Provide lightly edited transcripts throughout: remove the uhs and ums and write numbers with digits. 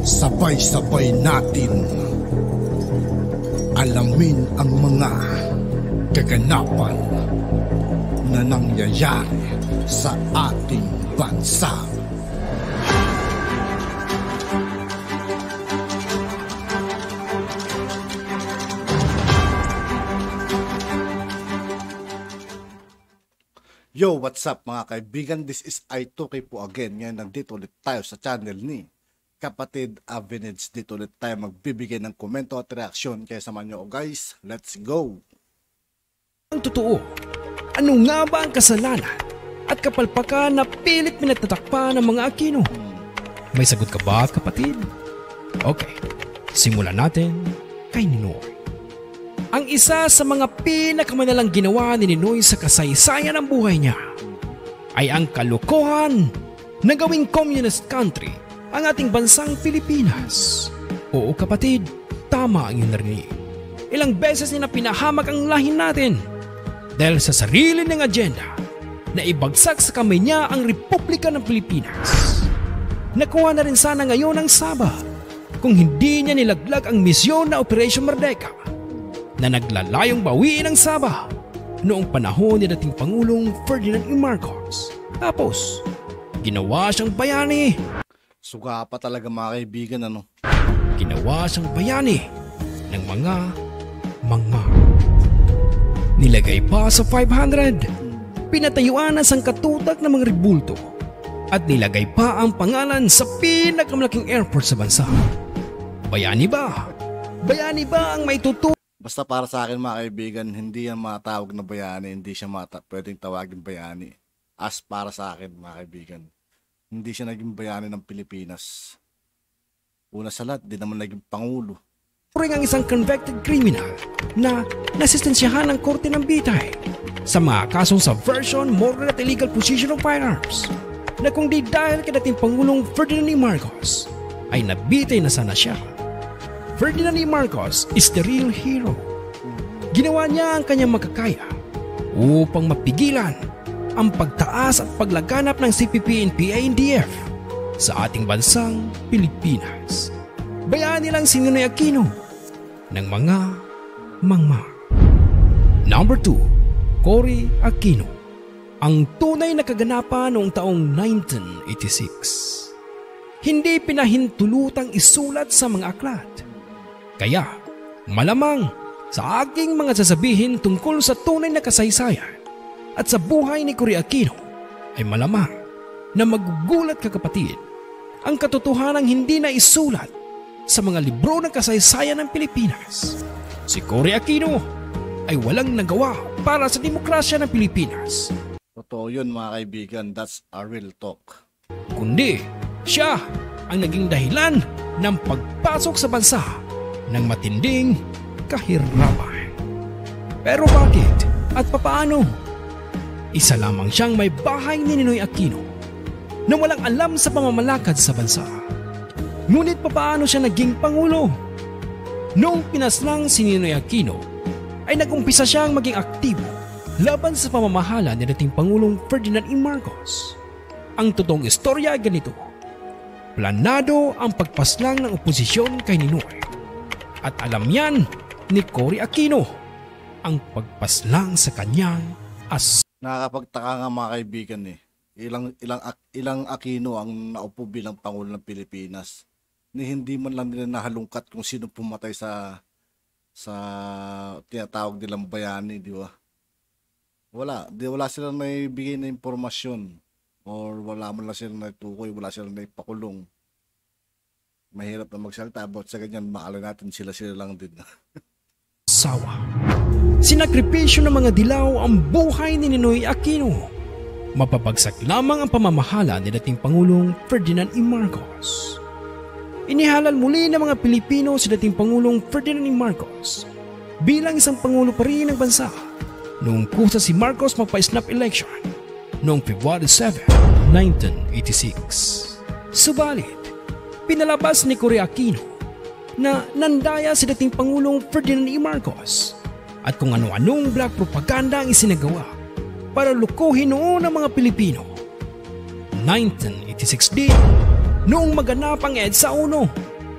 Sabay-sabay natin alamin ang mga kaganapan na nangyayari sa ating bansa. Yo, what's up mga kaibigan? This is I2K po again. Ngayon nandito ulit tayo sa channel ni Kapatid Avenage. Dito ulit tayo magbibigay ng komento at reaksyon. Kaya samahan nyo guys, let's go! Ang totoo, ano nga ba ang kasalanan at kapalpakan na pilit pinatatakpan ng mga Aquino? May sagot ka ba, kapatid? Okay, simulan natin kay Ninoy. Ang isa sa mga pinakamanalang ginawa ni Ninoy sa kasaysayan ng buhay niya ay ang kalokohan na gawing communist country ang ating bansang Pilipinas. Oo kapatid, tama ang iyong narinig. Ilang beses niya na pinahamak ang lahin natin dahil sa sarili ng agenda na ibagsak sa kamay niya ang Republika ng Pilipinas. Nakuha na rin sana ngayon ang Sabah kung hindi niya nilaglag ang misyon na Operation Merdeka na naglalayong bawiin ang Sabah noong panahon ni dating Pangulong Ferdinand E. Marcos. Tapos, ginawa siyang bayani. Suga pa talaga mga kaibigan, ano? Ginawa siyang bayani ng mga nilagay pa sa 500. Pinatayuan ang sangkatutak ng mga rebulto at nilagay pa ang pangalan sa pinakamalaking airport sa bansa. Bayani ba? Bayani ba ang may tutunan? Basta para sa akin mga kaibigan, hindi yan matawag na bayani, hindi siya pwedeng tawagin bayani. As para sa akin mga kaibigan, hindi siya naging bayani ng Pilipinas. Una sa lahat, di naman naging Pangulo. Ring ang isang convicted criminal na nasistensyahan ng Korte ng Bitay sa mga kasong subversion, moral at illegal possession of firearms na kung di dahil kay dating Pangulong Ferdinand E. Marcos ay nabitay na sana siya. Ferdinand E. Marcos is the real hero. Ginawa niya ang kanyang makakaya upang mapigilan ang pagtaas at paglaganap ng CPP, NPA, NDF sa ating bansang Pilipinas. Bayani lang si Ninoy Aquino ng mga mangmang. Number 2, Cory Aquino. Ang tunay na kaganapan noong taong 1986. Hindi pinahintulutang isulat sa mga aklat. Kaya, malamang sa aking mga sasabihin tungkol sa tunay na kasaysayan at sa buhay ni Cory Aquino ay malamang na magugulat ka kapatid ang katotohanang hindi na isulat sa mga libro ng kasaysayan ng Pilipinas. Si Cory Aquino ay walang nagawa para sa demokrasya ng Pilipinas. Totoo yun mga kaibigan, that's a real talk. Kundi siya ang naging dahilan ng pagpasok sa bansa ng matinding kahirapan. Pero bakit at papaano? Isa lamang siyang may bahay ni Ninoy Aquino na walang alam sa pamamalakad sa bansa. Ngunit papaano siya naging Pangulo? Noong pinaslang si Ninoy Aquino ay nagumpisa siyang maging aktibo laban sa pamamahala ni dating Pangulong Ferdinand E. Marcos. Ang totoong istorya ay ganito. Planado ang pagpaslang ng oposisyon kay Ninoy. At alam yan ni Cory Aquino ang pagpaslang sa kanyang Nakakapagtaka nga mga kaibigan eh. Ilang Aquino ang naupo bilang Pangulo ng Pilipinas. Hindi man lang nila nahalungkat kung sino pumatay sa tinatawag nilang bayani, di ba? Wala silang naibigay na impormasyon or wala man lang silang naitukoy, wala silang naipakulong. Mahirap na magsalita about sa ganyan, maala natin sila lang din. Sawa. Sinakripisyo ng mga dilaw ang buhay ni Ninoy Aquino. Mapapagsak lamang ang pamamahala ni dating Pangulong Ferdinand E. Marcos. Inihalal muli ng mga Pilipino si dating Pangulong Ferdinand E. Marcos bilang isang Pangulo pa rin ng bansa noong kusa si Marcos magpa-snap election noong February 7, 1986. Subalit, pinalabas ni Cory Aquino na nandaya si dating Pangulong Ferdinand E. Marcos at kung ano-anong black propaganda ang isinagawa para lukuhin noon ang mga Pilipino. 1986 din, noong maganap ang EDSA 1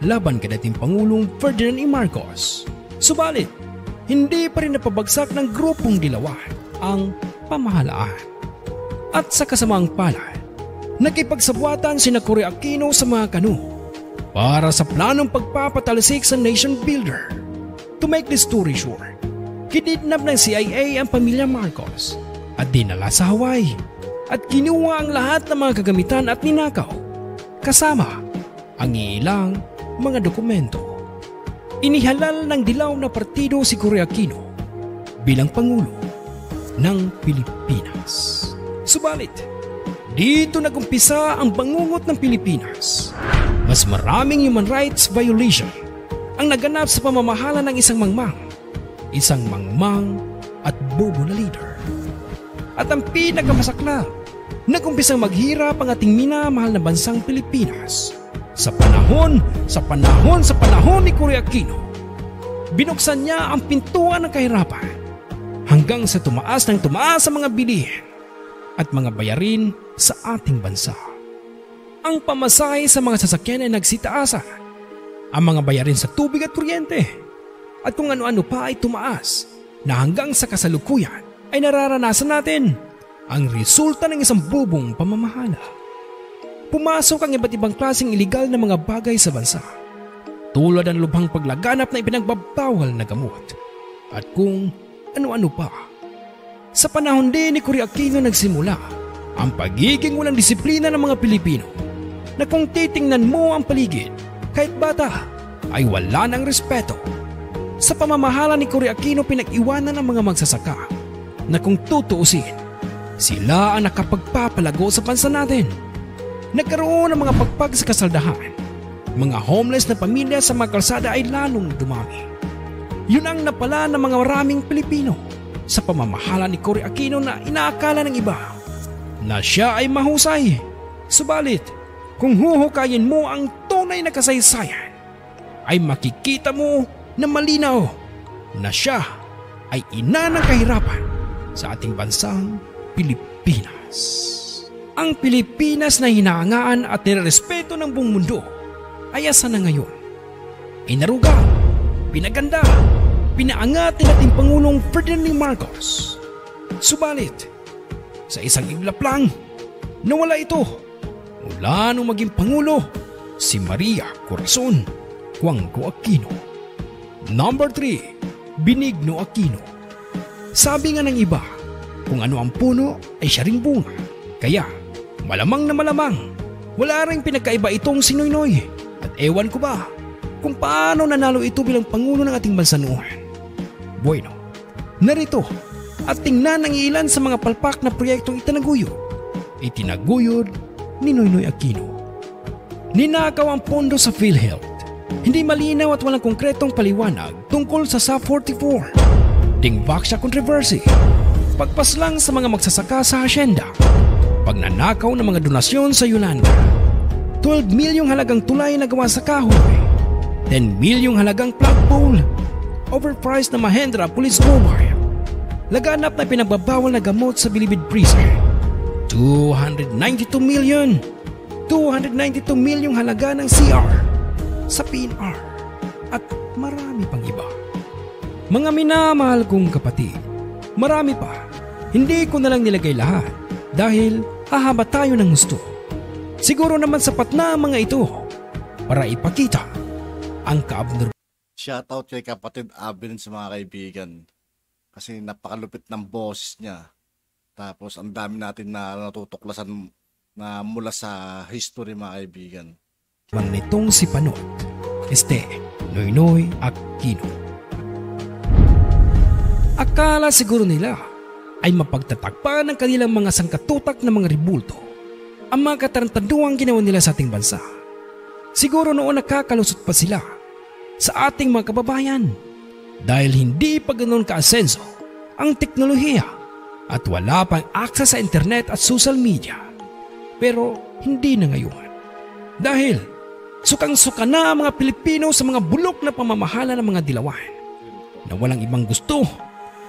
laban kay dating Pangulong Ferdinand E. Marcos. Subalit, hindi pa rin napabagsak ng grupong Dilawan ang pamahalaan. At sa kasamaang palad, nakipagsabuatan sina Cory Aquino sa mga kanu para sa planong pagpapatalisik sa nation builder. To make the story short, kinidnap ng CIA ang pamilya Marcos at dinala sa Hawaii at kinuha ang lahat ng mga kagamitan at ninakaw, kasama ang ilang mga dokumento. Inihalal ng dilaw na partido si Cory Aquino bilang Pangulo ng Pilipinas. Subalit, dito nagumpisa ang bangungot ng Pilipinas. Mas maraming human rights violation ang naganap sa pamamahala ng isang mangmang at bobo na leader. At ang pinakamasakla, nagumpisang maghirap ang ating minamahal na bansang Pilipinas. Sa panahon ni Cory Aquino, binuksan niya ang pintuan ng kahirapan hanggang sa tumaas ang mga bilihin at mga bayarin sa ating bansa. Ang pamasahe sa mga sasakyan ay nagsitaasan, ang mga bayarin sa tubig at kuryente, at kung ano-ano pa ay tumaas na hanggang sa kasalukuyan ay nararanasan natin ang resulta ng isang bubong pamamahala. Pumasok ang iba't ibang klaseng iligal na mga bagay sa bansa, tulad ng lubhang paglaganap na ipinagbabawal na gamot at kung ano-ano pa. Sa panahon din ni Cory Aquino nagsimula ang pagiging walang disiplina ng mga Pilipino, na kung titingnan mo ang paligid, kahit bata ay wala ng respeto. Sa pamamahala ni Cory Aquino, pinag-iwanan ng mga magsasaka na kung tutuusin, sila ang nakapagpapalago sa bansa natin. Nagkaroon ng mga pagpag sa kasaldahan. Mga homeless na pamilya sa mga kalsada ay lalong dumami. Yun ang napala ng mga maraming Pilipino sa pamamahala ni Cory Aquino, na inaakala ng iba na siya ay mahusay. Subalit, kung huhukayin mo ang tunay na kasaysayan, ay makikita mo na malinaw na siya ay ina ng kahirapan sa ating bansang Pilipinas. Ang Pilipinas na hinahangaan at nirerespeto ng buong mundo ay asa na ngayon. Inaruga, pinaganda, pinaangat ni dating Pangulong Ferdinand E. Marcos. Subalit, sa isang iglap lang, nawala ito mula nung maging Pangulo si Maria Corazon Juanco Aquino. Number 3, Benigno Aquino. Sabi nga ng iba, kung ano ang puno ay siya ring bunga. Kaya, malamang na malamang, wala ring pinagkaiba itong si Noynoy. At ewan ko ba kung paano nanalo ito bilang Pangulo ng ating bansa noon. Bueno, narito at tingnan ang ilan sa mga palpak na proyektong itinaguyod ni Noynoy Aquino. Ninakaw ang pondo sa PhilHealth. Hindi malinaw at walang konkretong paliwanag tungkol sa SAP 44. Dingbak siya controversy. Pagpaslang sa mga magsasaka sa hasyenda. Pagnanakaw ng mga donasyon sa Yolanda. 12 milyong halagang tulay na gawa sa kahoy. 10 milyong halagang flagpole. Overpriced na Mahindra Police Mobile. Laganap na pinagbabawal na gamot sa Bilibid Prison. 292 milyong halaga ng CR sa PNR. At marami pang iba. Mga minamahal kong kapatid, marami pa. Hindi ko na lang nilagay lahat dahil hahaba tayo ng gusto. Siguro naman sapat na ang mga ito para ipakita ang kaabnormal. Shoutout kay kapatid Abin sa mga kaibigan. Kasi napakalupit ng boses niya. Tapos ang dami natin na natutuklasan na mula sa history, mga kaibigan. Nitong si Panot, Noynoy Aquino. Akala siguro nila ay mapagtatagpan ng kanilang mga sangkatutak na mga ribulto ang mga katarantaduang ginawa nila sa ating bansa. Siguro noon nakakalusot pa sila sa ating mga kababayan dahil hindi pa ganoon kaasenso ang teknolohiya at wala pang access sa internet at social media. Pero hindi na ngayon. Dahil sukang-suka na ang mga Pilipino sa mga bulok na pamamahala ng mga dilawan na walang ibang gusto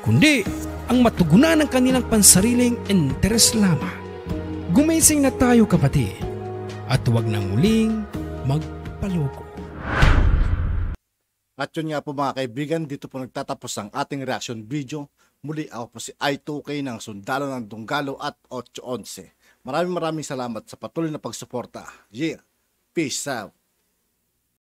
kundi ang matugunan ng kanilang pansariling interes lamang. Gumising na tayo, kapatid, at huwag nang muling magpaloko. At yun nga po mga kaibigan, dito po nagtatapos ang ating reaction video. Muli ako po si I2K ng Sundalo ng Dunggalo at 811. Maraming salamat sa patuloy na pagsuporta. Yeah, peace out.